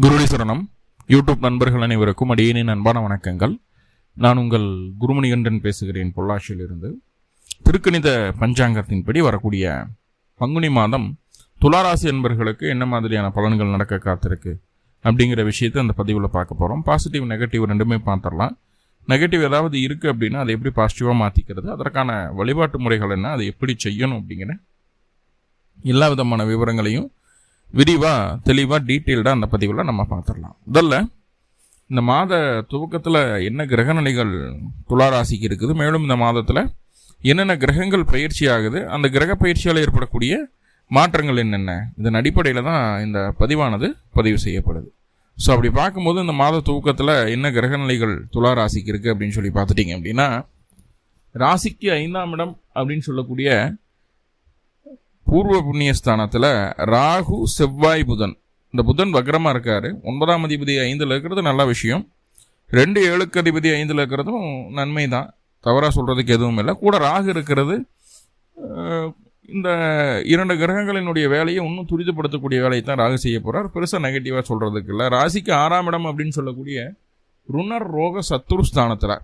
குருடி சரணம். யூடியூப் நண்பர்கள் அனைவருக்கும் அடியேனின் அன்பான வணக்கங்கள். நான் உங்கள் குருமணிகண்டன் பேசுகிறேன், பொள்ளாச்சியிலிருந்து. திருக்கணித பஞ்சாங்கத்தின்படி வரக்கூடிய பங்குனி மாதம் துளாராசி என்பர்களுக்கு என்ன மாதிரியான பலன்கள் நடக்க காத்திருக்கு அப்படிங்கிற விஷயத்தை அந்த பதிவில் பார்க்க போகிறோம். பாசிட்டிவ் நெகட்டிவ் ரெண்டுமே பார்த்துடலாம். நெகட்டிவ் ஏதாவது இருக்குது அப்படின்னா அதை எப்படி பாசிட்டிவாக மாற்றிக்கிறது, அதற்கான வழிபாட்டு முறைகள் என்ன, அதை எப்படி செய்யணும் அப்படிங்கிற எல்லா விதமான விவரங்களையும் விரிவாக தெளிவாக டீட்டெயில்டாக அந்த பதிவில் நம்ம பார்த்துடலாம். முதல்ல இந்த மாத துவக்கத்தில் என்ன கிரகநிலைகள் துளாராசிக்கு இருக்குது, மேலும் இந்த மாதத்தில் என்னென்ன கிரகங்கள் பயிற்சி ஆகுது, அந்த கிரக பயிற்சியால் ஏற்படக்கூடிய மாற்றங்கள் என்னென்ன, இதன் அடிப்படையில் தான் இந்த பதிவானது பதிவு செய்யப்படுது. ஸோ அப்படி பார்க்கும்போது இந்த மாத துவக்கத்தில் என்ன கிரகநிலைகள் துளாராசிக்கு இருக்குது அப்படின்னு சொல்லி பார்த்துட்டிங்க அப்படின்னா, ராசிக்கு 5ஆம் இடம் அப்படின்னு சொல்லக்கூடிய பூர்வ புண்ணியஸ்தானத்தில் ராகு, செவ்வாய், புதன். இந்த புதன் வக்ரமாக இருக்காரு. 9ஆம் அதிபதி 5ல் இருக்கிறது நல்ல விஷயம். 2 அதிபதி 5ல் இருக்கிறதும் நன்மை தான், தவறாக சொல்கிறதுக்கு எதுவும் இல்லை. கூட ராகு இருக்கிறது இந்த 2 கிரகங்களினுடைய வேலையை இன்னும் துரிதப்படுத்தக்கூடிய வேலையை தான் ராகு செய்ய போகிறார். பெருசாக நெகட்டிவாக சொல்கிறதுக்கு இல்லை. ராசிக்கு 6ஆம் இடம் அப்படின்னு சொல்லக்கூடிய ருணர் ரோக சத்துருஸ்தானத்தில்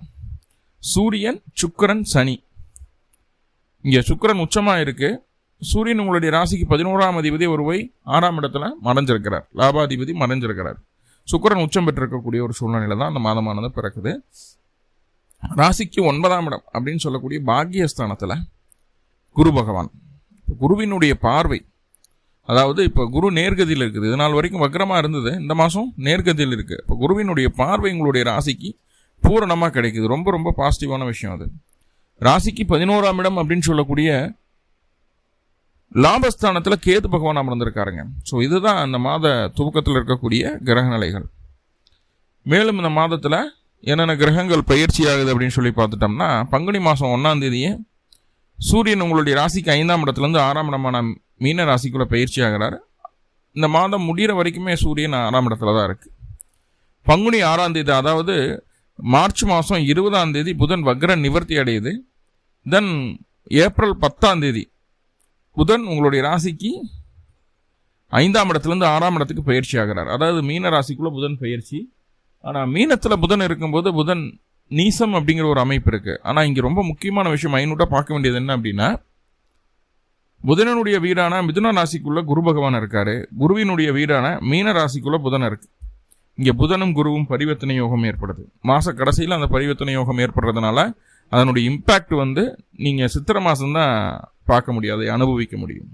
சூரியன், சுக்கிரன், சனி. இங்கே சுக்கிரன் உச்சமாக இருக்குது. சூரியன் உங்களுடைய ராசிக்கு 11ஆம் அதிபதி ஒரு போய் 6ஆம் இடத்துல மறைஞ்சிருக்கிறார். லாபாதிபதி மறைஞ்சிருக்கிறார். சுக்கிரன் உச்சம் பெற்றிருக்கக்கூடிய ஒரு சூழ்நிலையில தான் அந்த மாதமானது பிறக்குது. ராசிக்கு 9ஆம் இடம் அப்படின்னு சொல்லக்கூடிய பாக்கியஸ்தானத்தில் குரு பகவான், குருவினுடைய பார்வை, அதாவது இப்போ குரு நேர்கதியில் இருக்குது. இது நாள் வரைக்கும் வக்ரமாக இருந்தது, இந்த மாதம் நேர்கதியில் இருக்குது. இப்போ குருவினுடைய பார்வை உங்களுடைய ராசிக்கு பூரணமாக கிடைக்குது. ரொம்ப ரொம்ப பாசிட்டிவான விஷயம் அது. ராசிக்கு 11ஆம் இடம் அப்படின்னு சொல்லக்கூடிய லாபஸ்தானத்தில் கேது பகவான் அமர்ந்திருக்காருங்க. ஸோ இதுதான் அந்த மாத துவக்கத்தில் இருக்கக்கூடிய கிரக நிலைகள். மேலும் இந்த மாதத்தில் என்னென்ன கிரகங்கள் பயிற்சி ஆகுது அப்படின்னு சொல்லி பார்த்துட்டோம்னா, பங்குனி மாதம் 1ஆம் தேதியே சூரியன் உங்களுடைய ராசிக்கு 5ஆம் இடத்துலேருந்து 6ஆம் இடமான மீன ராசிக்குள்ளே பயிற்சி ஆகிறார். இந்த மாதம் முடிகிற வரைக்குமே சூரியன் 6ஆம் இடத்துல தான் இருக்குது. பங்குனி 6ஆம் தேதி, அதாவது மார்ச் மாதம் 20ஆம் தேதி புதன் வக்ர நிவர்த்தி அடையுது. தென் ஏப்ரல் 10ஆம் தேதி புதன் உங்களுடைய ராசிக்கு 5ஆம் இடத்துலேருந்து 6ஆம் இடத்துக்கு பயிற்சி ஆகிறார். அதாவது மீன ராசிக்குள்ளே புதன் பயிற்சி. ஆனால் மீனத்தில் புதன் இருக்கும்போது புதன் நீசம் அப்படிங்கிற ஒரு அமைப்பு இருக்குது. ஆனால் இங்கே ரொம்ப முக்கியமான விஷயம் மைனூட்டாக பார்க்க வேண்டியது என்ன அப்படின்னா, புதனுடைய வீடான மிதுன ராசிக்குள்ளே குரு பகவான் இருக்கார். குருவினுடைய வீடான மீன ராசிக்குள்ளே புதன் இருக்குது. இங்கே புதனும் குருவும் பரிவர்த்தனை யோகம் ஏற்படுது. மாத கடைசியில் அந்த பரிவர்த்தனை யோகம் ஏற்படுறதுனால அதனுடைய இம்பேக்ட் நீங்கள் சித்திரை மாதம்தான் பார்க்க முடியாது, அனுபவிக்க முடியும்.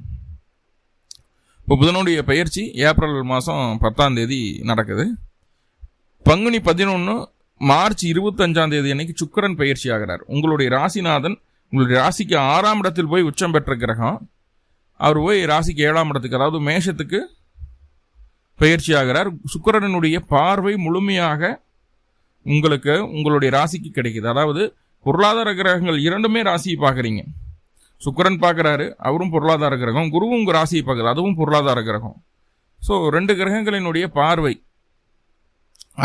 இப்போ புதனுடைய பயிற்சி ஏப்ரல் மாதம் 10ஆம் தேதி நடக்குது. பங்குனி 11 மார்ச் 25ஆம் தேதி அன்னைக்கு சுக்கிரன் பயிற்சி ஆகிறார். உங்களுடைய ராசிநாதன் உங்களுடைய ராசிக்கு 6ஆம் இடத்தில் போய் உச்சம் பெற்ற கிரகம். அவர் போய் ராசிக்கு 7ஆம் இடத்துக்கு, அதாவது மேஷத்துக்கு பயிற்சி ஆகிறார். சுக்கிரனுடைய பார்வை முழுமையாக உங்களுடைய ராசிக்கு கிடைக்குது. அதாவது பொருளாதார கிரகங்கள் இரண்டுமே ராசியை பார்க்குறீங்க. சுக்கிரன் பார்க்குறாரு, அவரும் பொருளாதார கிரகம். குருவும் உங்கள் ராசியை பார்க்குறாரு, அதுவும் பொருளாதார கிரகம். ஸோ 2 கிரகங்களினுடைய பார்வை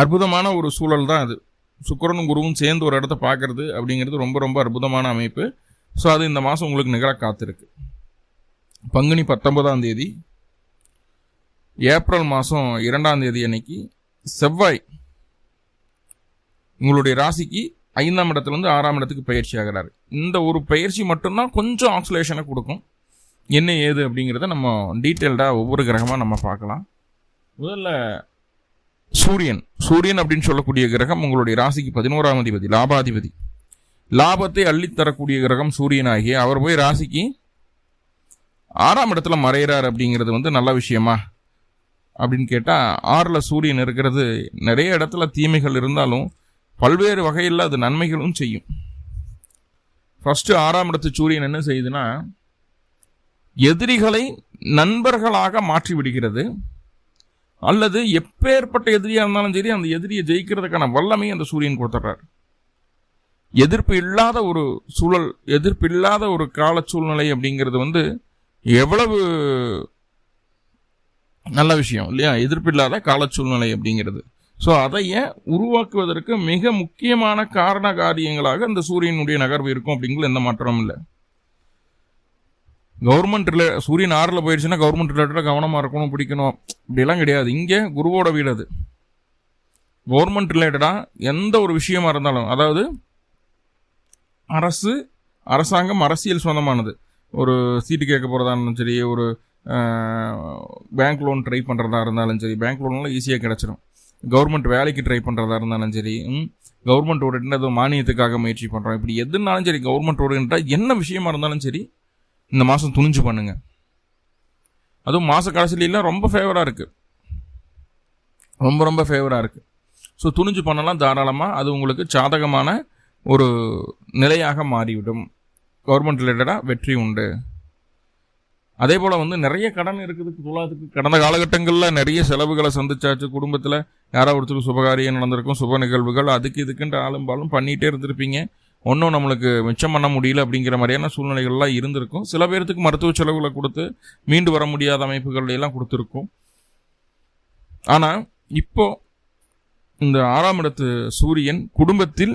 அற்புதமான ஒரு சூழல் தான் அது. சுக்கிரனும் குருவும் சேர்ந்து ஒரு இடத்த பார்க்கறது அப்படிங்கிறது ரொம்ப ரொம்ப அற்புதமான அமைப்பு. ஸோ அது இந்த மாதம் உங்களுக்கு நிகழ காத்திருக்கு. பங்குனி 19ஆம் தேதி ஏப்ரல் மாதம் 2ஆம் தேதி அன்னைக்கு செவ்வாய் உங்களுடைய ராசிக்கு 5ஆம் இடத்துலேருந்து 6ஆம் இடத்துக்கு பயிற்சி ஆகிறார். இந்த ஒரு பயிற்சி மட்டும்தான் கொஞ்சம் ஆக்சிலேஷனை கொடுக்கும். என்ன ஏது அப்படிங்கிறத நம்ம டீட்டெயில்டாக ஒவ்வொரு கிரகமாக நம்ம பார்க்கலாம். முதல்ல சூரியன் அப்படின்னு சொல்லக்கூடிய கிரகம் உங்களுடைய ராசிக்கு 11ஆம் அதிபதி, லாபாதிபதி. லாபத்தை அள்ளித்தரக்கூடிய கிரகம் சூரியன் ஆகிய அவர் போய் ராசிக்கு 6ஆம் இடத்துல மறைகிறார். அப்படிங்கிறது நல்ல விஷயமா அப்படின்னு கேட்டால், 6ல் சூரியன் இருக்கிறது நிறைய இடத்துல தீமைகள் இருந்தாலும் பல்வேறு வகையில் அது நன்மைகளும் செய்யும். ஃபர்ஸ்ட் 6ஆம் இடத்து சூரியன் என்ன செய்யுதுன்னா, எதிரிகளை நண்பர்களாக மாற்றி விடுகிறது. அல்லது எப்பேற்பட்ட எதிரியாக இருந்தாலும் சரி, அந்த எதிரியை ஜெயிக்கிறதுக்கான வல்லமை அந்த சூரியன் கொடுத்துட்றார். எதிர்ப்பு இல்லாத ஒரு சூழல், எதிர்ப்பு இல்லாத ஒரு கால சூழ்நிலை அப்படிங்கிறது எவ்வளவு நல்ல விஷயம் இல்லையா? எதிர்ப்பு இல்லாத கால சூழ்நிலை அப்படிங்கிறது. ஸோ அதைய உருவாக்குவதற்கு மிக முக்கியமான காரண காரியங்களாக இந்த சூரியனுடைய நகர்வு இருக்கும் அப்படிங்கிற எந்த மாற்றமும் இல்லை. சூரியன் 6ல் போயிடுச்சுன்னா கவர்மெண்ட் ரிலேட்டடாக கவனமாக இருக்கணும், பிடிக்கணும், இப்படிலாம் கிடையாது. இங்கே குருவோட வீடு அது. கவர்மெண்ட் ரிலேட்டடாக எந்த ஒரு விஷயமா இருந்தாலும், அதாவது அரசாங்கம் அரசியல் சொந்தமானது, ஒரு சீட்டு கேட்க போகிறதா இருந்தாலும் சரி, ஒரு பேங்க் லோன் ட்ரை பண்ணுறதா இருந்தாலும் சரி, பேங்க் லோன்லாம் ஈஸியாக கிடச்சிடும். கவர்மெண்ட் வேலைக்கு ட்ரை பண்ணுறதா இருந்தாலும் சரி, கவர்மெண்ட் ஓரியன்டாக மானியத்துக்காக முயற்சி பண்ணுறோம், இப்படி எதுனாலும் சரி, கவர்மெண்ட் ஓரியன்டாக என்ன விஷயமா இருந்தாலும் சரி இந்த மாதம் துணிஞ்சு பண்ணுங்க. அதுவும் மாத கடைசிலாம் ரொம்ப ஃபேவராக இருக்குது, ரொம்ப ரொம்ப ஃபேவராக இருக்குது. ஸோ துணிஞ்சு பண்ணலாம் தாராளமாக. அது உங்களுக்கு சாதகமான ஒரு நிலையாக மாறிவிடும். கவர்மெண்ட் ரிலேட்டடாக வெற்றி உண்டு. அதே போல் நிறைய கடன் இருக்குது துலாத்துக்கு. கடந்த காலகட்டங்களில் நிறைய செலவுகளை சந்திச்சாச்சு. குடும்பத்தில் யாராவது ஒருத்தருக்கு சுபகாரியம் நடந்திருக்கும், சுப நிகழ்வுகள், அதுக்கு இதுக்குன்ட்டு ஆளும்பாலும் பண்ணிகிட்டே இருந்திருப்பீங்க. ஒன்றும் நம்மளுக்கு மிச்சம் பண்ண முடியல அப்படிங்கிற மாதிரியான சூழ்நிலைகள்லாம் இருந்திருக்கும். சில பேர்த்துக்கு மருத்துவ செலவுகளை கொடுத்து மீண்டு வர முடியாத அமைப்புகள் எல்லாம் கொடுத்துருக்கும். ஆனால் இப்போ இந்த 6ஆம் இடத்து சூரியன் குடும்பத்தில்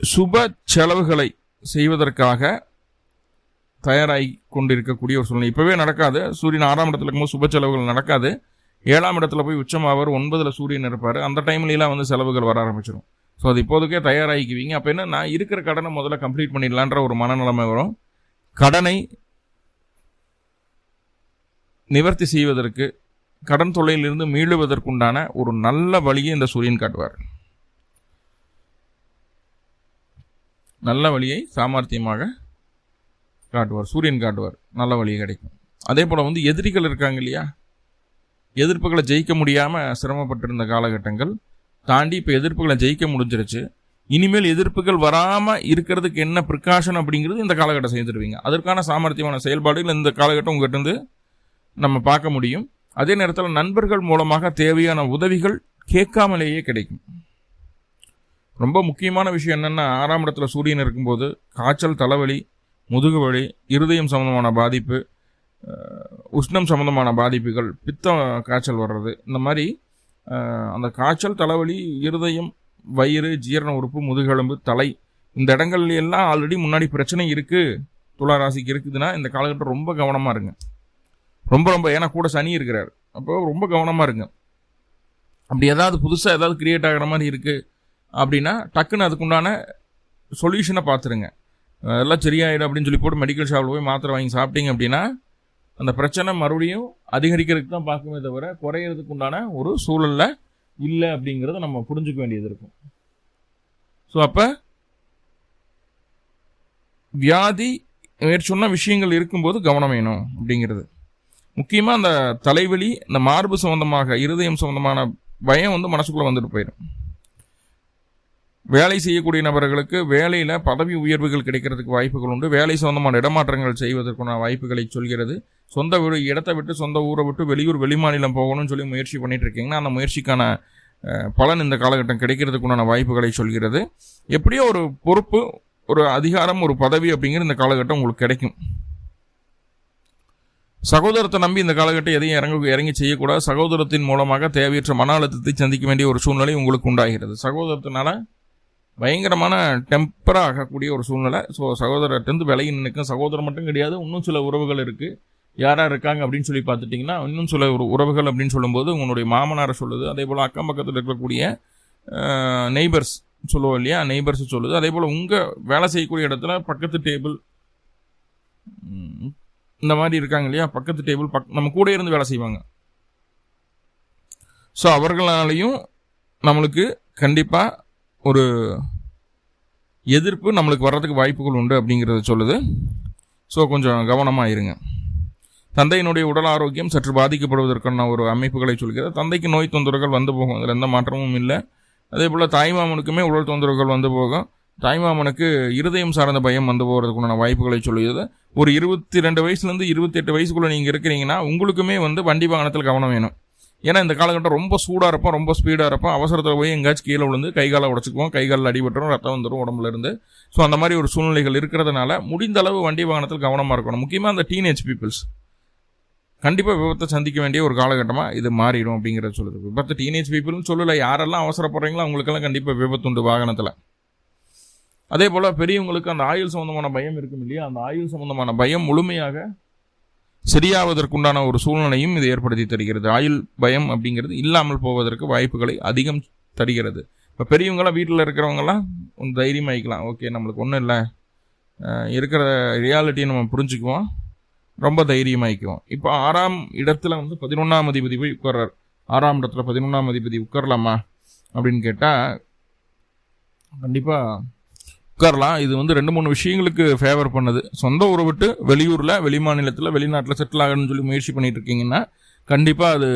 சுப செலவுகளை செய்வதற்காக தயாராகி கொண்டிருக்கக்கூடிய ஒரு சூழ்நிலை. இப்போவே நடக்காது. சூரியன் 6ஆம் இடத்துல இருக்கும்போது சுப செலவுகள் நடக்காது. 7ஆம் இடத்துல போய் உச்சமாவார், 9ல் சூரியன் இருப்பார். அந்த டைம்லாம் செலவுகள் வர ஆரம்பிச்சிடும். ஸோ அது இப்போதுக்கே தயாராகிக்குவீங்க. அப்போ என்ன, நான் இருக்கிற கடனை முதல்ல கம்ப்ளீட் பண்ணிடலான்ற ஒரு மனநிலைமை வரும். கடனை நிவர்த்தி செய்வதற்கு, கடன் தொல்லையிலிருந்து மீளுவதற்குண்டான ஒரு நல்ல வழியை இந்த சூரியன் காட்டுவார். நல்ல வழியை சாமர்த்தியமாக காட்டுவார், சூரியன் காட்டுவார். நல்ல வழி கிடைக்கும். அதே போல் எதிரிகள் இருக்காங்க இல்லையா, எதிர்ப்புகளை ஜெயிக்க முடியாமல் சிரமப்பட்டிருந்த காலகட்டங்கள் தாண்டி இப்போ எதிர்ப்புகளை ஜெயிக்க முடிஞ்சிருச்சு. இனிமேல் எதிர்ப்புகள் வராமல் இருக்கிறதுக்கு என்ன ப்ரிகாஷன் அப்படிங்கிறது இந்த காலகட்டம் செய்துருவீங்க. அதற்கான சாமர்த்தியமான செயல்பாடுகள் இந்த காலகட்டம் உங்கள்கிட்ட நம்ம பார்க்க முடியும். அதே நேரத்தில் நண்பர்கள் மூலமாக தேவையான உதவிகள் கேட்காமலேயே கிடைக்கும். ரொம்ப முக்கியமான விஷயம் என்னென்னா, 6ஆம் இடத்துல சூரியன் இருக்கும்போது காய்ச்சல், தலைவலி, முதுகு வலி, இருதயம் சம்மந்தமான பாதிப்பு, உஷ்ணம் சம்மந்தமான பாதிப்புகள், பித்தம் காய்ச்சல் வர்றது, இந்த மாதிரி அந்த காய்ச்சல், தலைவலி, இருதயம், வயிறு, ஜீரண உறுப்பு, முதுகெலும்பு, தலை, இந்த இடங்கள்ல எல்லாம் ஆல்ரெடி முன்னாடி பிரச்சனை இருக்குது, துலா ராசிக்கு இருக்குதுன்னா இந்த காலகட்டம் ரொம்ப கவனமாக இருங்க. ரொம்ப ரொம்ப, ஏன்னா கூட சனி இருக்கிறார். அப்போ ரொம்ப கவனமாக இருங்க. அப்படி ஏதாவது புதுசாக ஏதாவது கிரியேட் ஆகிற மாதிரி இருக்குது அப்படின்னா டக்குன்னு அதுக்குண்டான சொல்யூஷனை பார்த்துருங்க. எல்லாம் சரியாயிடும் அப்படின்னு சொல்லி போட்டு மெடிக்கல் ஷாப்பில் போய் மாத்திரை வாங்கி சாப்பிட்டீங்க அப்படின்னா அந்த பிரச்சனை மறுபடியும் அதிகரிக்கிறதுக்கு தான் பார்க்குமே தவிர குறையிறதுக்கு உண்டான ஒரு சூழலில் இல்லை அப்படிங்கிறத நம்ம புரிஞ்சுக்க வேண்டியது இருக்கும். ஸோ அப்போ வியாதி சொன்ன விஷயங்கள் இருக்கும்போது கவனம் வேணும் அப்படிங்கிறது முக்கியமாக. அந்த தலைவலி, இந்த மார்பு சம்மந்தமாக, இருதயம் சம்மந்தமான பயம் மனசுக்குள்ளே வந்துட்டு போயிடும். வேலை செய்யக்கூடிய நபர்களுக்கு வேலையில் பதவி உயர்வுகள் கிடைக்கிறதுக்கு வாய்ப்புகள் உண்டு. வேலை சொந்தமான இடமாற்றங்கள் செய்வதற்கான வாய்ப்புகளை சொல்கிறது. சொந்த இடத்தை விட்டு, சொந்த ஊரை விட்டு வெளியூர், வெளிமாநிலம் போகணும்னு சொல்லி முயற்சி பண்ணிட்டு இருக்கீங்கன்னா அந்த முயற்சிக்கான பலன் இந்த காலகட்டம் கிடைக்கிறதுக்குண்டான வாய்ப்புகளை சொல்கிறது. எப்படியோ ஒரு பொறுப்பு, ஒரு அதிகாரம், ஒரு பதவி அப்படிங்கிற இந்த காலகட்டம் உங்களுக்கு கிடைக்கும். சகோதரத்தை நம்பி இந்த காலகட்டம் எதையும் இறங்கி செய்யக்கூடாது. சகோதரத்தின் மூலமாக தேவையற்ற மன அழுத்தத்தை சந்திக்க வேண்டிய ஒரு சூழ்நிலை உங்களுக்கு உண்டாகிறது. சகோதரத்தினால பயங்கரமான டெம்பராக ஆகக்கூடிய ஒரு சூழ்நிலை. ஸோ சகோதரர்கிட்ட விலகி நிற்கும். சகோதரர் மட்டும் கிடையாது, இன்னும் சில உறவுகள் இருக்குது. யாராக இருக்காங்க அப்படின்னு சொல்லி பார்த்துட்டிங்கன்னா, இன்னும் சில உறவுகள் அப்படின்னு சொல்லும்போது உங்களுடைய மாமனாரை சொல்லுது. அதே போல் அக்கம் பக்கத்தில் இருக்கக்கூடிய நெய்பர்ஸ் சொல்லுவோம் இல்லையா, நெய்பர்ஸ் சொல்லுது. அதே போல் உங்கள் வேலை செய்யக்கூடிய இடத்துல பக்கத்து டேபிள் இந்த மாதிரி இருக்காங்க இல்லையா, பக்கத்து டேபிள் நம்ம கூட இருந்து வேலை செய்வாங்க. ஸோ அவர்களாலையும் நம்மளுக்கு கண்டிப்பாக ஒரு எதிர்ப்பு நம்மளுக்கு வர்றதுக்கு வாய்ப்புகள் உண்டு அப்படிங்கிறத சொல்லுது. ஸோ கொஞ்சம் கவனமாக இருங்க. தந்தையினுடைய உடல் ஆரோக்கியம் சற்று பாதிக்கப்படுவதற்கான ஒரு அமைப்புகளை சொல்கிறது. தந்தைக்கு நோய் தொந்தரவுகள் வந்து போகும், அதில் எந்த மாற்றமும் இல்லை. அதே போல் தாய்மாமனுக்குமே உடல் தொந்தரவுகள் வந்து போகும். தாய்மாமனுக்கு இருதயம் சார்ந்த பயம் வந்து போகிறதுக்குண்டான வாய்ப்புகளை சொல்லுகிறது. ஒரு 22 வயசுலேருந்து 28 வயசுக்குள்ளே நீங்கள் இருக்கிறீங்கன்னா உங்களுக்குமே வண்டி வாகனத்தில் கவனம் வேணும். ஏன்னா இந்த காலகட்டம் ரொம்ப சூடாக இருப்போம், ரொம்ப ஸ்பீடாக இருப்போம். அவசரத்தில் போய் எங்கேயாச்சும் கீழே விழுந்து கைகாலை உடச்சிக்குவோம், கைகாலில் அடிபட்டுரும், ரத்தம் வந்துடும் உடம்புல இருந்து. ஸோ அந்த மாதிரி ஒரு சூழ்நிலைகள் இருக்கிறதுனால முடிந்த அளவு வண்டி வாகனத்தில் கவனமாக இருக்கணும். முக்கியமாக அந்த டீனேஜ் பீப்புள்ஸ் கண்டிப்பாக விபத்தை சந்திக்க வேண்டிய ஒரு காலகட்டமாக இது மாறிடும் அப்படிங்கிறத சொல்லுது. விபத்து டீனேஜ் பீப்புள்னு சொல்லலை, யாரெல்லாம் அவசரப்படுறீங்களோ அவங்களுக்கெல்லாம் கண்டிப்பாக விபத்து உண்டு வாகனத்தில். அதே போல் பெரியவங்களுக்கு அந்த ஆயுள் சம்மந்தமான பயம் இருக்கும் இல்லையா, அந்த ஆயுள் சம்மந்தமான பயம் முழுமையாக சரியாவதற்குண்டான ஒரு சூழ்நிலையும் இது ஏற்படுத்தி தருகிறது. ஆயுள் பயம் அப்படிங்கிறது இல்லாமல் போவதற்கு வாய்ப்புகளை அதிகம் தருகிறது. இப்போ பெரியவங்களாம் வீட்டில் இருக்கிறவங்களாம் கொஞ்சம் தைரியமாகிக்கலாம். ஓகே, நம்மளுக்கு ஒன்றும் இல்லை, இருக்கிற ரியாலிட்டியை நம்ம புரிஞ்சுக்குவோம், ரொம்ப தைரியமாகிக்குவோம். இப்போ 6ஆம் இடத்துல 11ஆம் அதிபதி போய் உட்கார்றார். 6ஆம் இடத்துல 11ஆம் அதிபதி உட்காரலாமா அப்படின்னு கேட்டால் கண்டிப்பாக உட்காரலாம். இது 2-3 விஷயங்களுக்கு ஃபேவர் பண்ணுது. சொந்த ஊரை விட்டு வெளியூரில், வெளிமாநிலத்தில், வெளிநாட்டில் செட்டில் ஆகணும்னு சொல்லி முயற்சி பண்ணிட்டு இருக்கீங்கன்னா கண்டிப்பாக அது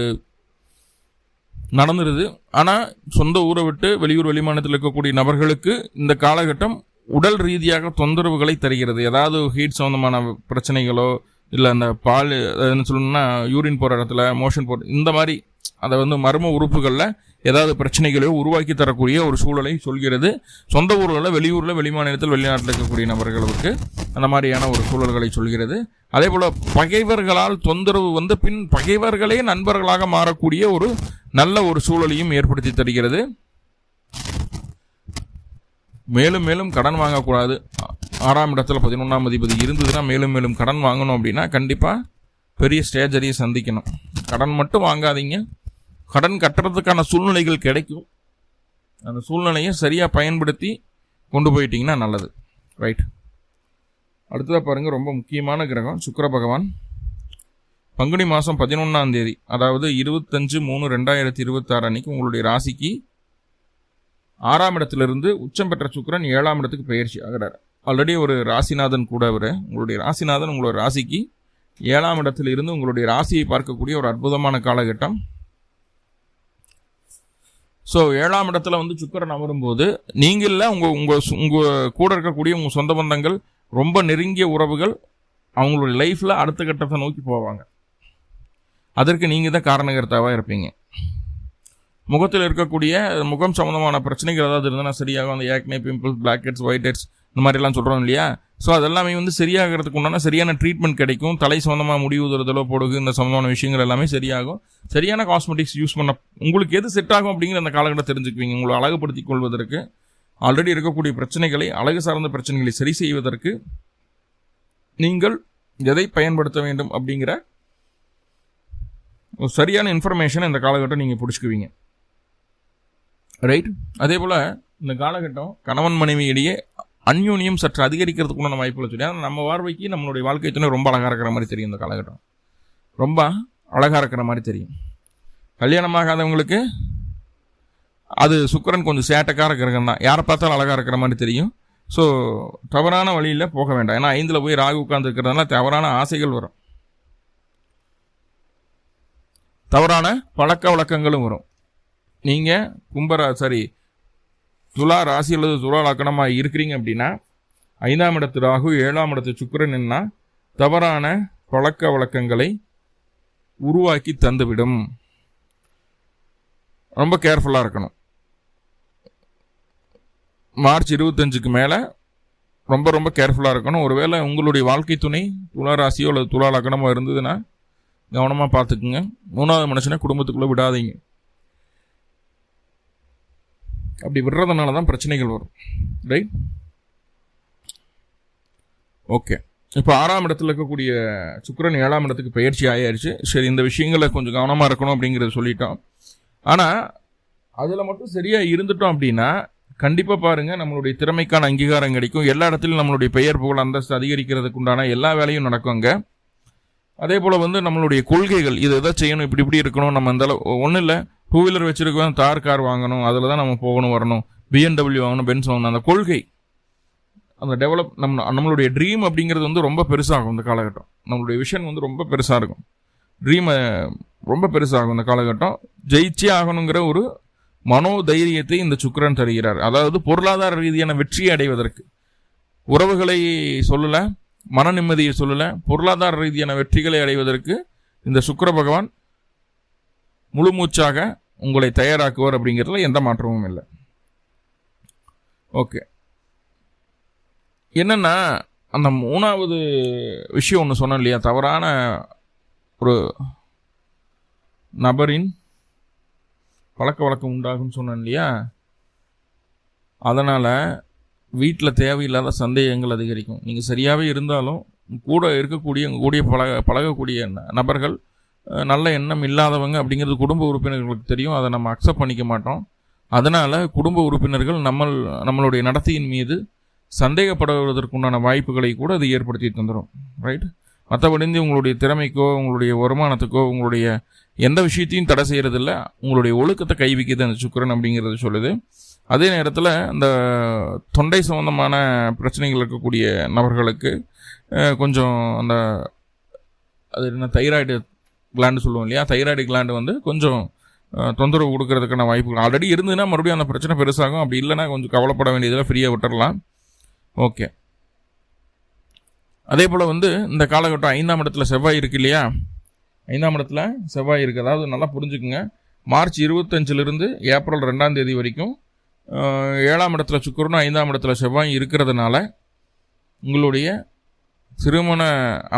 நடந்துருது. ஆனால் சொந்த ஊரை விட்டு வெளியூர், வெளிமாநிலத்தில் இருக்கக்கூடிய நபர்களுக்கு இந்த காலகட்டம் உடல் ரீதியாக தொந்தரவுகளை தருகிறது. ஏதாவது ஹீட் சம்மந்தமான பிரச்சனைகளோ, இல்லை அந்த பால் என்ன சொல்லணும்னா யூரின் போகிற இடத்துல மோஷன் போகிற இந்த மாதிரி அதை மர்ம உறுப்புகளில் ஏதாவது பிரச்சனைகளையோ உருவாக்கி தரக்கூடிய ஒரு சூழலை சொல்கிறது. சொந்த ஊர்களில், வெளியூரில், வெளிமாநிலத்தில், வெளிநாட்டில் இருக்கக்கூடிய நபர்களுக்கு அந்த மாதிரியான ஒரு சூழல்களை சொல்கிறது. அதே போல் பகைவர்களால் தொந்தரவு பின் பகைவர்களே நண்பர்களாக மாறக்கூடிய ஒரு நல்ல ஒரு சூழலையும் ஏற்படுத்தி தருகிறது. மேலும் மேலும் கடன் வாங்கக்கூடாது. 6ஆம் இடத்துல 11ஆம் அதிபதி இருந்ததுன்னா மேலும் மேலும் கடன் வாங்கணும் அப்படின்னா கண்டிப்பாக பெரிய ஸ்டேஜரியை சந்திக்கணும். கடன் மட்டும் வாங்காதீங்க, கடன் கட்டுறதுக்கான சூழ்நிலைகள் கிடைக்கும். அந்த சூழ்நிலையை சரியாக பயன்படுத்தி கொண்டு போயிட்டீங்கன்னா நல்லது. ரைட். அடுத்ததாக பாருங்கள், ரொம்ப முக்கியமான கிரகம் சுக்கிர பகவான். பங்குனி மாதம் 11ஆம் தேதி, அதாவது 25/3/2026 அன்னைக்கு உங்களுடைய ராசிக்கு 6ஆம் இடத்திலிருந்து உச்சம் பெற்ற சுக்கிரன் 7ஆம் இடத்துக்கு பயிற்சி ஆகிறார். ஆல்ரெடி ஒரு ராசிநாதன் கூட அவர். உங்களுடைய ராசிநாதன் உங்களுடைய ராசிக்கு 7ஆம் இடத்துல இருந்து உங்களுடைய ராசியை பார்க்கக்கூடிய ஒரு அற்புதமான காலகட்டம். ஸோ 7ஆம் இடத்துல சுக்கிரன் அமரும்போது நீங்கள் இல்லை, உங்கள் கூட இருக்கக்கூடிய உங்கள் சொந்த பந்தங்கள், ரொம்ப நெருங்கிய உறவுகள் அவங்களுடைய லைஃப்பில் அடுத்த கட்டத்தை நோக்கி போவாங்க. அதற்கு நீங்கள் தான் காரணகர்த்தாவாக இருப்பீங்க. முகத்தில் இருக்கக்கூடிய முகம் சம்மந்தமான பிரச்சனைகள் ஏதாவது இருந்தால் சரியாகும். அந்த acne, pimples, blackheads, whiteheads இந்த மாதிரிலாம் சொல்கிறோம் இல்லையா. ஸோ அதெல்லாமே சரியாகிறதுக்கு உண்டான சரியான ட்ரீட்மெண்ட் கிடைக்கும். தலை சம்மந்தமாக முடிவு உதறுதலோ, பொடுகு, இந்த சம்மந்தமான விஷயங்கள் எல்லாமே சரியாகும். சரியான காஸ்மெட்டிக்ஸ் யூஸ் பண்ண உங்களுக்கு எது செட் ஆகும் அப்படிங்கிற அந்த காலகட்டம் தெரிஞ்சுக்குவீங்க. உங்களை அழகுபடுத்திக் கொள்வதற்கு, ஆல்ரெடி இருக்கக்கூடிய பிரச்சனைகளை, அழகு சார்ந்த பிரச்சனைகளை சரி செய்வதற்கு நீங்கள் எதை பயன்படுத்த வேண்டும் அப்படிங்கிற ஒரு சரியான இன்ஃபர்மேஷன் இந்த காலகட்டம் நீங்கள் பிடிச்சிக்குவீங்க. ரைட். அதே போல் இந்த காலகட்டம் கணவன் மனைவியிடையே அந்யோன்யம் சற்று அதிகரிக்கிறதுக்குள்ள வாய்ப்புகளை சொல்லி, ஆனால் நம்ம பார்வைக்கு நம்மளுடைய வாழ்க்கை துணை ரொம்ப அழகாக இருக்கிற மாதிரி தெரியும். இந்த காலகட்டம் ரொம்ப அழகாக இருக்கிற மாதிரி தெரியும். கல்யாணமாகாதவங்களுக்கு அது சுக்கிரன் கொஞ்சம் சேட்டக்கார கிரகம் தான். யாரை பார்த்தாலும் அழகாக இருக்கிற மாதிரி தெரியும். ஸோ தவறான வழியில் போக வேண்டாம். ஏன்னா 5ல் போய் ராகு உட்கார்ந்து இருக்கிறதுனால தவறான ஆசைகள் வரும், தவறான பழக்க வழக்கங்களும் வரும். நீங்கள் துலா ராசி அல்லது துலா லக்னமாக இருக்கிறீங்க அப்படின்னா 5ஆம் இடத்து ராகு, 7ஆம் இடத்து சுக்கிரன் என்ன தவறான பழக்க வழக்கங்களை உருவாக்கி தந்துவிடும். ரொம்ப கேர்ஃபுல்லாக இருக்கணும். மார்ச் 25க்கு மேலே ரொம்ப ரொம்ப கேர்ஃபுல்லாக இருக்கணும். ஒருவேளை உங்களுடைய வாழ்க்கை துணை துலா ராசியோ அல்லது துலா லக்னமோ இருந்ததுன்னா கவனமாக பார்த்துக்குங்க. 3வது மனுஷனை குடும்பத்துக்குள்ளே விடாதீங்க. அப்படி விடுறதுனால தான் பிரச்சனைகள் வரும். ரைட். ஓகே. இப்போ 6ஆம் இடத்துல இருக்கக்கூடிய சுக்கிரன் 7ஆம் இடத்துக்கு பயிற்சி ஆயாயிருச்சு. சரி, இந்த விஷயங்களை கொஞ்சம் கவனமாக இருக்கணும் அப்படிங்கிறத சொல்லிட்டோம். ஆனால் அதில் மட்டும் சரியாக இருந்துட்டோம் அப்படின்னா கண்டிப்பாக பாருங்கள், நம்மளுடைய திறமைக்கான அங்கீகாரம் கிடைக்கும். எல்லா இடத்துலையும் நம்மளுடைய பெயர் புகழ் அந்தஸ்து அதிகரிக்கிறதுக்கு உண்டான எல்லா வேலையும் நடக்குங்க. அதே போல் நம்மளுடைய கொள்கைகள், இது எதாவது செய்யணும், இப்படி இருக்கணும், நம்ம அந்த ஒன்றும் இல்லை, 2 வீலர் வச்சுருக்கோம், தார் கார் வாங்கணும், அதில் தான் நம்ம போகணும் வரணும், BMW வாங்கணும், பென்ஸ் வாங்கணும், அந்த கொள்கை, அந்த டெவலப் நம்மளுடைய ட்ரீம் அப்படிங்கிறது ரொம்ப பெருசாகும். இந்த காலகட்டம் நம்மளுடைய விஷன் ரொம்ப பெருசாக இருக்கும். ட்ரீமை ரொம்ப பெருசாகும். இந்த காலகட்டம் ஜெயிச்சே ஆகணுங்கிற ஒரு மனோதைரியத்தை இந்த சுக்கிரன் தருகிறார். அதாவது பொருளாதார ரீதியான வெற்றியை அடைவதற்கு, உறவுகளை சொல்லலை, மன நிம்மதியை சொல்லலை, பொருளாதார ரீதியான வெற்றிகளை அடைவதற்கு இந்த சுக்கிர பகவான் முழு மூச்சாக உங்களை தயாராக்குவார் அப்படிங்கிறதுல எந்த மாற்றமும் இல்லை. ஓகே. என்னன்னா அந்த 3வது விஷயம் ஒன்று சொன்னேன் இல்லையா, தவறான ஒரு நபரின் பழக்க வழக்கம் உண்டாகும்னு சொன்னேன் இல்லையா. அதனால் வீட்டில் தேவையில்லாத சந்தேகங்கள் அதிகரிக்கும். நீங்கள் சரியாகவே இருந்தாலும் கூட இருக்கக்கூடிய உங்கள் கூடிய பழகக்கூடிய நபர்கள் நல்ல எண்ணம் இல்லாதவங்க அப்படிங்கிறது குடும்ப உறுப்பினர்களுக்கு தெரியும். அதை நம்ம அக்செப்ட் பண்ணிக்க மாட்டோம். அதனால் குடும்ப உறுப்பினர்கள் நம்மளுடைய நடத்தையின் மீது சந்தேகப்படுவதற்குண்டான வாய்ப்புகளை கூட அது ஏற்படுத்தி தந்துடும். ரைட். மற்றபடி உங்களுடைய திறமைக்கோ உங்களுடைய வருமானத்துக்கோ உங்களுடைய எந்த விஷயத்தையும் தடை செய்கிறதில்ல. உங்களுடைய ஒழுக்கத்தை கை வைக்கிது அந்த சுக்கிரன் அப்படிங்கிறது சொல்லுது. அதே நேரத்தில் அந்த தொண்டை சம்பந்தமான பிரச்சனைகள் இருக்கக்கூடிய நபர்களுக்கு கொஞ்சம் அந்த அது என்ன தைராய்டு கிளாண்டு சொல்லுவோம் இல்லையா, தைராய்டு கிளாண்டு கொஞ்சம் தொந்தரவு கொடுக்கறதுக்கான வாய்ப்புகள் ஆல்ரெடி இருந்ததுன்னா மறுபடியும் அந்த பிரச்சனை பெருசாகும். அப்படி இல்லைன்னா கொஞ்சம் கவலைப்பட வேண்டியதில் ஃப்ரீயாக விட்டுடலாம். ஓகே. அதே போல் இந்த காலகட்டம் 5ஆம் இடத்துல செவ்வாய் இருக்கு இல்லையா, 5ஆம் இடத்துல செவ்வாய் இருக்குது. அதாவது நல்லா புரிஞ்சுக்குங்க, மார்ச் 25 ஏப்ரல் 2ஆம் தேதி வரைக்கும் 7ஆம் இடத்துல சுக்கிரனும் 5ஆம் இடத்துல செவ்வாய் இருக்கிறதுனால உங்களுடைய திருமண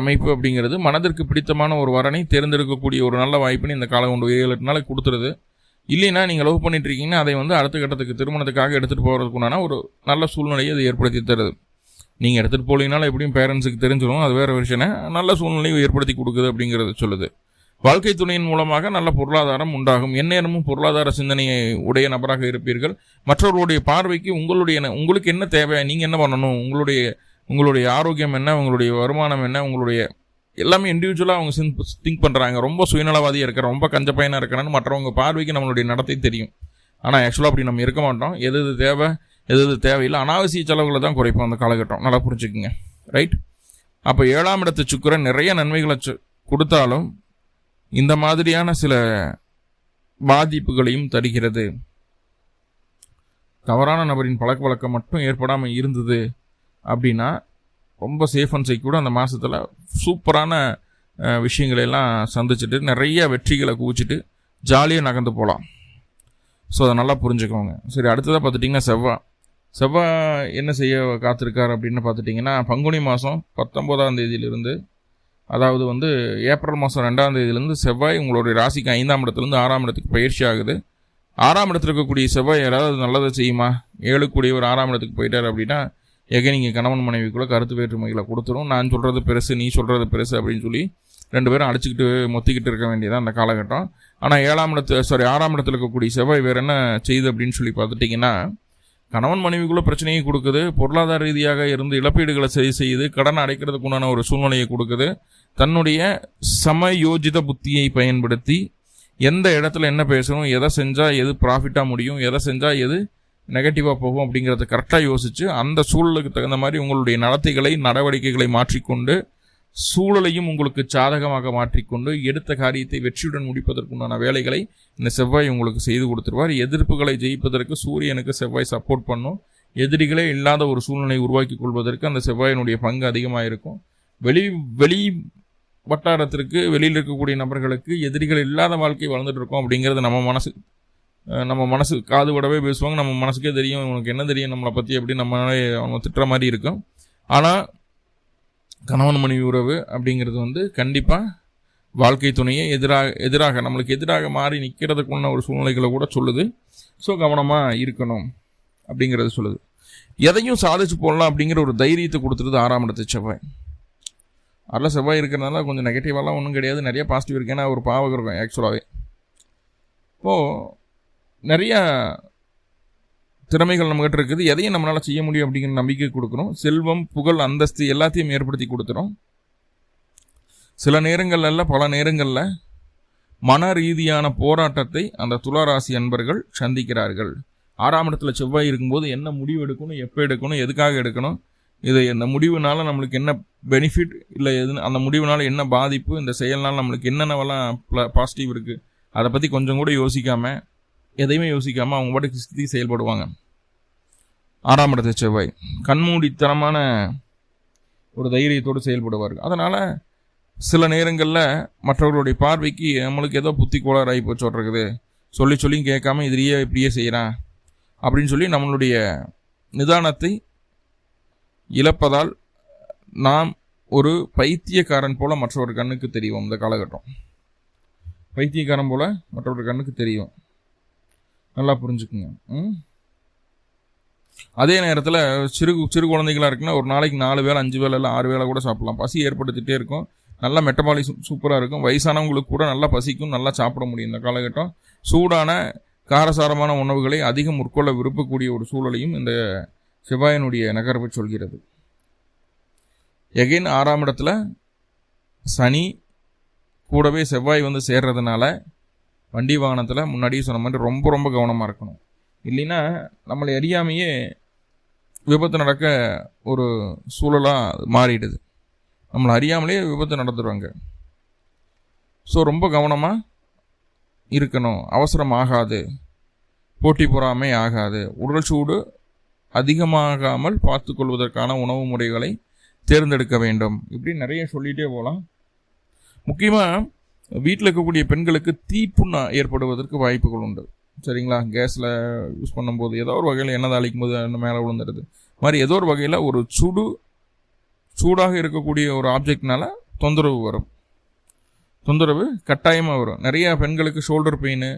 அமைப்பு அப்படிங்கிறது மனதிற்கு பிடித்தமான ஒரு வரனை தேர்ந்தெடுக்கக்கூடிய ஒரு நல்ல வாய்ப்புன்னு இந்த காலம் 7-8 நாளைக்கு கொடுத்துருது. இல்லைன்னா நீங்கள் லவ் பண்ணிட்டு இருக்கீங்கன்னா அதை அடுத்த கட்டத்துக்கு திருமணத்துக்காக எடுத்துகிட்டு போகிறதுக்குண்டான ஒரு நல்ல சூழ்நிலையை அது ஏற்படுத்தி தருது. நீங்கள் எடுத்துகிட்டு போகலீங்கனாலும் எப்படியும் பேரண்ட்ஸுக்கு தெரிஞ்சிடும், அது வேறு விஷயம். நல்ல சூழ்நிலையை ஏற்படுத்தி கொடுக்குது அப்படிங்கிறது சொல்லுது. வாழ்க்கை துணையின் மூலமாக நல்ல பொருளாதாரம் உண்டாகும். எந்நேரமும் பொருளாதார சிந்தனையை உடைய நபராக இருப்பீர்கள். மற்றவர்களுடைய பார்வைக்கு உங்களுக்கு என்ன தேவை, நீங்கள் என்ன பண்ணணும், உங்களுடைய ஆரோக்கியம் என்ன, உங்களுடைய வருமானம் என்ன, உங்களுடைய எல்லாமே இண்டிவிஜுவலாக அவங்க திங்க் பண்ணுறாங்க. ரொம்ப சுயநலவாதியாக இருக்கிற, ரொம்ப கஞ்ச பையனாக இருக்கிறான்னு மற்றவங்க பார்வைக்கு நம்மளுடைய நடத்தை தெரியும். ஆனால் ஆக்சுவலாக அப்படி நம்ம இருக்க மாட்டோம். எது தேவை எது தேவையில்லை அனாவசிய செலவுகளை தான் குறைப்போம் அந்த காலகட்டம். நல்லா புரிஞ்சுக்குங்க. ரைட். அப்போ 7ஆம் இடத்து சுக்கிரன் நிறைய நன்மைகளை கொடுத்தாலும் இந்த மாதிரியான சில பாதிப்புகளையும் தருகிறது. தவறான நபரின் பழக்க வழக்கம் மட்டும் ஏற்படாமல் இருந்தது அப்படின்னா ரொம்ப சேஃப் அண்ட் செக்யூர்டாக அந்த மாதத்தில் சூப்பரான விஷயங்களெல்லாம் சந்திச்சுட்டு நிறைய வெற்றிகளை குவிச்சிட்டு ஜாலியாக நகர்ந்து போகலாம். ஸோ அதை நல்லா புரிஞ்சுக்கோங்க. சரி, அடுத்ததாக பார்த்துட்டிங்கன்னா செவ்வாய் என்ன செய்ய காத்திருக்கார் அப்படின்னு பார்த்துட்டிங்கன்னா பங்குனி மாதம் 19ஆம் தேதியிலிருந்து, அதாவது ஏப்ரல் மாதம் 2ஆம் தேதியிலேருந்து செவ்வாய் உங்களுடைய ராசிக்கு 5ஆம் இடத்துலேருந்து 6ஆம் இடத்துக்கு பயிற்சி ஆகுது. 6ஆம் இடத்துல இருக்கக்கூடிய செவ்வாய் யாராவது நல்லதை செய்யுமா? 7 கூடியவர் 6ஆம் இடத்துக்கு போயிட்டார் அப்படின்னா நீங்கள் கணவன் மனைவிக்குள்ளே கருத்து வேற்றுமைகளை கொடுத்துரும். நான் சொல்கிறது பெருசு, நீ சொல்கிறது பெருசு அப்படின்னு சொல்லி 2 பேரும் அடிச்சுக்கிட்டு மொத்திக்கிட்டு இருக்க வேண்டியதான் அந்த காலகட்டம். ஆனால் 6ஆம் இடத்துல இருக்கக்கூடிய செவ்வாய் வேறு என்ன செய்யுது அப்படின்னு சொல்லி பார்த்துட்டிங்கன்னா கணவன் மனைவிக்குள்ளே பிரச்சனையை கொடுக்குது. பொருளாதார ரீதியாக இருந்து இழப்பீடுகளை செய்யுது. கடன் அடைக்கிறதுக்கு உண்டான ஒரு சூழ்நிலையை கொடுக்குது. தன்னுடைய சமயோஜித புத்தியை பயன்படுத்தி எந்த இடத்துல என்ன பேசணும், எதை செஞ்சால் எது ப்ராஃபிட்டாக முடியும், எதை செஞ்சால் எது நெகட்டிவாக போகும் அப்படிங்கிறத கரெக்டாக யோசித்து அந்த சூழலுக்கு தகுந்த மாதிரி உங்களுடைய நடவடிக்கைகளை மாற்றிக்கொண்டு சூழலையும் உங்களுக்கு சாதகமாக மாற்றிக்கொண்டு எடுத்த காரியத்தை வெற்றியுடன் முடிப்பதற்குண்டான வேலைகளை இந்த செவ்வாய் உங்களுக்கு செய்து கொடுத்துருவார். எதிர்ப்புகளை ஜெயிப்பதற்கு சூரியனுக்கு செவ்வாய் சப்போர்ட் பண்ணும். எதிரிகளே இல்லாத ஒரு சூழ்நிலை உருவாக்கி கொள்வதற்கு அந்த செவ்வாயினுடைய பங்கு அதிகமாக இருக்கும். வெளி வட்டாரத்திற்கு வெளியில் இருக்கக்கூடிய நபர்களுக்கு எதிரிகள் இல்லாத வாழ்க்கை வளர்ந்துட்டு இருக்கோம் அப்படிங்கிறது நம்ம மனசு காது விடவே பேசுவாங்க. நம்ம மனசுக்கே தெரியும், உனக்கு என்ன தெரியும் நம்மளை பற்றி அப்படி அவங்க திட்டுற மாதிரி இருக்கும். ஆனால் கணவன் மனைவி உறவு அப்படிங்கிறது கண்டிப்பாக வாழ்க்கை துணையை எதிராக நம்மளுக்கு எதிராக மாறி நிற்கிறதுக்குள்ள ஒரு சூழ்நிலைகளை கூட சொல்லுது. ஸோ கவனமாக இருக்கணும் அப்படிங்கிறது சொல்லுது. எதையும் சாதிச்சு போடலாம் அப்படிங்கிற ஒரு தைரியத்தை கொடுத்துருது 6ஆம் இடத்து செவ்வாய். அதில் செவ்வாய் இருக்கிறதுனால கொஞ்சம் நெகட்டிவாலாம் ஒன்றும் கிடையாது, நிறைய பாசிட்டிவ் இருக்கு. ஏன்னா ஒரு பாவகிரகம் ஆக்சுவலாகவே. இப்போது நிறையா திறமைகள் நம்மகிட்ட இருக்குது. எதையும் நம்மளால் செய்ய முடியும் அப்படிங்கிற நம்பிக்கை கொடுக்குறோம். செல்வம், புகழ், அந்தஸ்து எல்லாத்தையும் ஏற்படுத்தி கொடுத்துரும். சில நேரங்களில் பல நேரங்களில் மன ரீதியான போராட்டத்தை அந்த துளாராசி அன்பர்கள் சந்திக்கிறார்கள். 6ஆம் இடத்துல செவ்வாய் இருக்கும்போது என்ன முடிவு எடுக்கணும், எப்போ எடுக்கணும், எதுக்காக எடுக்கணும், இந்த முடிவுனால நம்மளுக்கு என்ன பெனிஃபிட், இல்லை அந்த முடிவுனால என்ன பாதிப்பு, இந்த செயல்னால நம்மளுக்கு என்னென்னவெல்லாம் பாசிட்டிவ் இருக்குது, அதை பற்றி கொஞ்சம் கூட யோசிக்காமல் எதையுமே யோசிக்காமல் அவங்க பாட்டுக்கு செயல்படுவாங்க. 6ஆம் இடத்து செவ்வாய் கண்மூடித்தனமான ஒரு தைரியத்தோடு செயல்படுவார்கள். அதனால் சில நேரங்களில் மற்றவர்களுடைய பார்வைக்கு நம்மளுக்கு ஏதோ புத்தி கோளாறாகி போச்சு இருக்குது, சொல்லியும் கேட்காம இதுலேயே இப்படியே செய்கிறான் அப்படின்னு சொல்லி நம்மளுடைய நிதானத்தை இழப்பதால் நாம் ஒரு பைத்தியக்காரன் போல மற்றவர் கண்ணுக்கு தெரியும். இந்த காலகட்டம் பைத்தியக்காரன் போல மற்றவர் கண்ணுக்கு தெரியும். நல்லா புரிஞ்சுக்குங்க. அதே நேரத்தில் சிறு குழந்தைகளாக இருக்குன்னா ஒரு நாளைக்கு 4 வேளை 5 வேளை இல்லை 6 வேளை கூட சாப்பிடலாம். பசி ஏற்படுத்திகிட்டே இருக்கும், நல்லா மெட்டபாலிசம் சூப்பராக இருக்கும். வயசானவங்களுக்கு கூட நல்லா பசிக்கும், நல்லா சாப்பிட முடியும். இந்த காலகட்டம் சூடான காரசாரமான உணவுகளை அதிகம் உட்கொள்ள விரும்பக்கூடிய ஒரு சூழலையும் இந்த செவ்வாயினுடைய நகர்வு சொல்கிறது. எகைன் 6ஆம் இடத்துல சனி கூடவே செவ்வாய் வந்து சேர்றதுனால வண்டி வாகனத்தில் முன்னாடியே சொன்ன மாதிரி ரொம்ப ரொம்ப கவனமாக இருக்கணும். இல்லைன்னா நம்மளை அறியாமையே விபத்து நடக்க ஒரு சூழலாக மாறிடுது. நம்மளை அறியாமலே விபத்து நடந்துடுவாங்க. ஸோ ரொம்ப கவனமாக இருக்கணும். அவசரம் ஆகாது, போட்டி பொறாமை ஆகாது, உடல் சூடு அதிகமாகாமல் பார்த்து கொள்வதற்கான உணவு முறைகளை தேர்ந்தெடுக்க வேண்டும். இப்படி நிறைய சொல்லிகிட்டே போகலாம். முக்கியமாக வீட்டில் இருக்கக்கூடிய பெண்களுக்கு தீப்புண்ணா ஏற்படுவதற்கு வாய்ப்புகள் உண்டு. சரிங்களா? கேஸில் யூஸ் பண்ணும்போது ஏதோ ஒரு வகையில் எண்ணெய் தாளிக்கும் போது என்ன மேலே விழுந்துடுது மாதிரி ஏதோ ஒரு வகையில் ஒரு சூடாக இருக்கக்கூடிய ஒரு ஆப்ஜெக்ட்னால தொந்தரவு கட்டாயமாக வரும். நிறையா பெண்களுக்கு ஷோல்டர் பெயின்,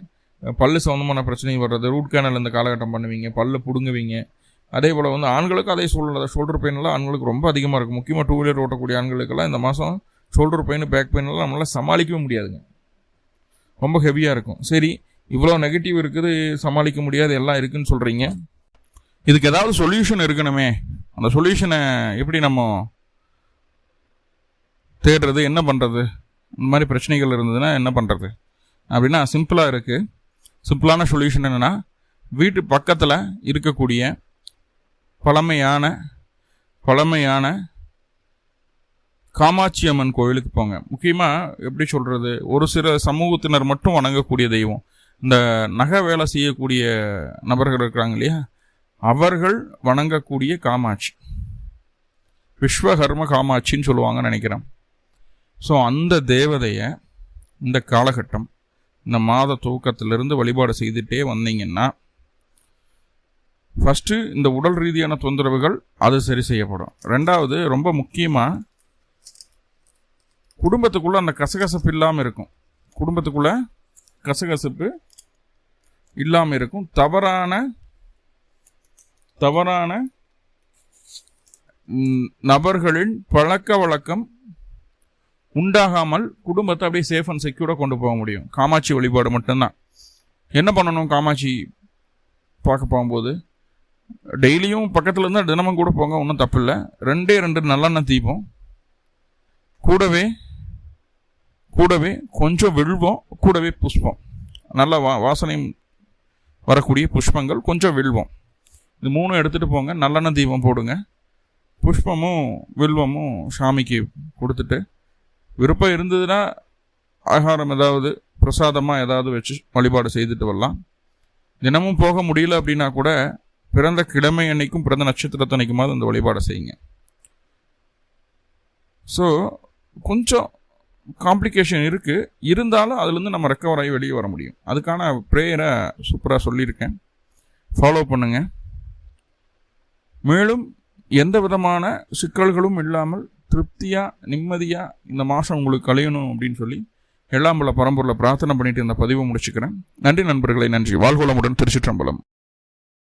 பல்லு சம்மந்தமான பிரச்சனை வர்றது, ரூட் கேனல் இந்த காலகட்டம் பண்ணுவீங்க, பல்லு பிடுங்குவீங்க. அதே போல் வந்து ஆண்களுக்கு அதே ஷோல்டர் பெயினெல்லாம் ஆண்களுக்கு ரொம்ப அதிகமாக இருக்கும். முக்கியமாக 2 வீலர் ஓட்டக்கூடிய ஆண்களுக்கெல்லாம் இந்த மாதம் ஷோல்டர் பெயின், பேக் பெயினெல்லாம் நம்மளால் சமாளிக்கவே முடியாதுங்க, ரொம்ப ஹெவியாக இருக்கும். சரி, இவ்வளோ நெகட்டிவ் இருக்குது, சமாளிக்க முடியாது, எல்லாம் இருக்குதுன்னு சொல்கிறீங்க. இதுக்கு ஏதாவது சொல்யூஷன் இருக்கணுமே. அந்த சொல்யூஷனை எப்படி நம்ம தேடுறது, என்ன பண்ணுறது? இந்த மாதிரி பிரச்சனைகள் இருந்ததுன்னா என்ன பண்ணுறது அப்படின்னா சிம்பிளாக இருக்குது. சிம்பிளான சொல்யூஷன் என்னென்னா, வீட்டு பக்கத்தில் இருக்கக்கூடிய பழமையான காமாட்சி அம்மன் கோயிலுக்கு போங்க. முக்கியமாக எப்படி சொல்கிறது, ஒரு சில சமூகத்தினர் மட்டும் வணங்கக்கூடிய தெய்வம். இந்த நகை வேலை செய்யக்கூடிய நபர்கள் இருக்கிறாங்க இல்லையா, அவர்கள் வணங்கக்கூடிய காமாட்சி, விஸ்வகர்ம காமாட்சின்னு சொல்லுவாங்கன்னு நினைக்கிறேன். ஸோ அந்த தேவதையை இந்த காலகட்டம், இந்த மாத துவக்கத்திலிருந்து வழிபாடு செய்துட்டே வந்தீங்கன்னா, ஃபஸ்ட்டு இந்த உடல் ரீதியான தொந்தரவுகள் அது சரி செய்யப்படும். 2வது ரொம்ப முக்கியமாக குடும்பத்துக்குள்ளே அந்த கசகசப்பு இல்லாமல் இருக்கும். குடும்பத்துக்குள்ளே கசகசப்பு இல்லாமல் இருக்கும். தவறான நபர்களின் பழக்க வழக்கம் உண்டாகாமல் குடும்பத்தை அப்படியே சேஃப் அண்ட் செக்யூராக கொண்டு போக முடியும். காமாட்சி வழிபாடு மட்டும்தான். என்ன பண்ணணும்? காமாட்சி பார்க்க போகும்போது டெய்லியும் பக்கத்தில் இருந்தால் தினமும் கூட போங்க, ஒன்றும் தப்பு இல்லை. 2 நல்லெண்ணெய் தீபம், கூடவே கொஞ்சம் வில்வம், கூடவே புஷ்பம், நல்ல வாசனை வரக்கூடிய புஷ்பங்கள், கொஞ்சம் வில்வம், இது 3 எடுத்துகிட்டு போங்க. நல்லெண்ணெய் தீபம் போடுங்க. புஷ்பமும் வில்வமும் சாமிக்கு கொடுத்துட்டு, விருப்பம் இருந்ததுன்னா ஆகாரம் ஏதாவது பிரசாதமாக ஏதாவது வச்சு வழிபாடு செய்துட்டு வரலாம். தினமும் போக முடியல அப்படின்னா கூட பிறந்த கிழமை அன்னைக்கும் பிறந்த நட்சத்திரத்தன்னைக்குமாவது அந்த வழிபாடை செய்யுங்க. ஸோ கொஞ்சம் காம்ப்ளிகேஷன் இருக்குது, இருந்தாலும் அதுலேருந்து நம்ம ரெக்கவர் ஆகி வெளியே வர முடியும். அதுக்கான ப்ரேயரை சூப்பராக சொல்லியிருக்கேன், ஃபாலோ பண்ணுங்கள். மேலும் எந்த விதமான சிக்கல்களும் இல்லாமல் திருப்தியாக நிம்மதியாக இந்த மாதம் உங்களுக்கு கழியணும் அப்படின்னு சொல்லி எல்லாம் பல பரம்பொருளை பிரார்த்தனை பண்ணிட்டு இந்த பதிவை முடிச்சுக்கிறேன். நன்றி நண்பர்களை, நன்றி. வாழ்வளமுடன். திருச்சிற்றம்பலம்.